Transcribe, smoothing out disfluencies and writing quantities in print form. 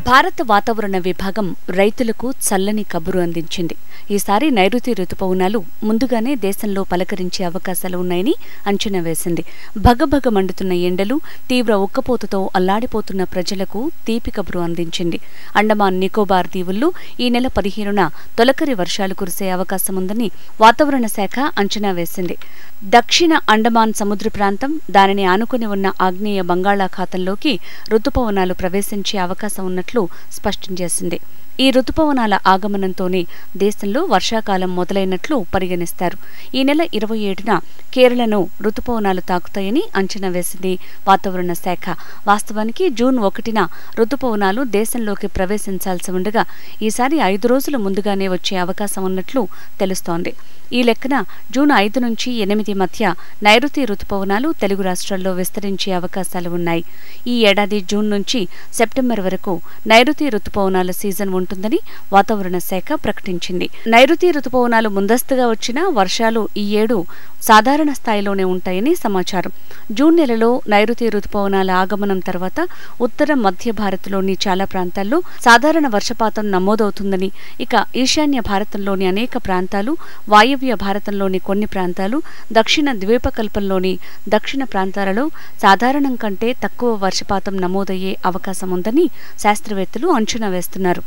భారత వాతావరణ విభాగం రైతులకు చల్లని కబురు అందించింది. ఈసారి నైరుతి రుతుపవనాలు ముందుగానే దేశంలో పలకరించే అవకాశాలు ఉన్నాయని అంచనా వేసింది. భగభగ మండుతున్న ఎండలు, తీవ్ర ఉక్కపోతతో అల్లాడిపోతున్న ప్రజలకు తీపి కబురు అందించింది. అండమాన్ నికోబార్ దీవుల్లో ఈ నెల 15న తొలకరి వర్షాలు కురిసే అవకాశముందని వాతావరణ శాఖ అంచనా వేసింది. దక్షిణ అండమాన్ సముద్ర ప్రాంతం, దానిని ఆనుకుని ఉన్న ఆగ్నేయ బంగాళాఖాతంలోకి రుతుపవనాలు ప్రవేశించే అవకాశం ఉన్నట్లు స్పష్టం చేసింది. ఈ రుతుపవనాల ఆగమనంతోనే దేశంలో వర్షాకాలం మొదలైనట్లు పరిగణిస్తారు. ఈ నెల 27న కేరళను రుతుపవనాలు తాకుతాయని అంచనా వేసింది వాతావరణ శాఖ. వాస్తవానికి జూన్ 1న రుతుపవనాలు దేశంలోకి ప్రవేశించాల్సి ఉండగా ఈసారి 5 రోజులు ముందుగానే వచ్చే అవకాశం ఉన్నట్లు తెలుస్తోంది. ఈ లెక్కన జూన్ 5 నుంచి 8 మధ్య నైరుతి రుతుపవనాలు తెలుగు రాష్ట్రాల్లో విస్తరించే అవకాశాలు ఉన్నాయి. ఈ ఏడాది జూన్ నుంచి సెప్టెంబర్ వరకు నైరుతి రుతుపవనాల సీజన్ ఉంటుందని వాతావరణ శాఖ ప్రకటించింది. నైరుతి రుతుపవనాలు ముందస్తుగా వచ్చినా వర్షాలు ఈ ఏడు సాధారణ స్థాయిలోనే ఉంటాయని సమాచారం. జూన్ నెలలో నైరుతి రుతుపవనాల ఆగమనం తర్వాత ఉత్తర మధ్య భారత్లోని చాలా ప్రాంతాల్లో సాధారణ వర్షపాతం నమోదవుతుందని, ఇక ఈశాన్య భారతంలోని అనేక ప్రాంతాలు, వాయవ్య భారతంలోని కొన్ని ప్రాంతాలు, దక్షిణ ద్వీపకల్పంలోని దక్షిణ ప్రాంతాలలో సాధారణం కంటే తక్కువ వర్షపాతం నమోదయ్యే అవకాశం ఉందని శాస్త్రవేత్తలు అంచనా వేస్తున్నారు.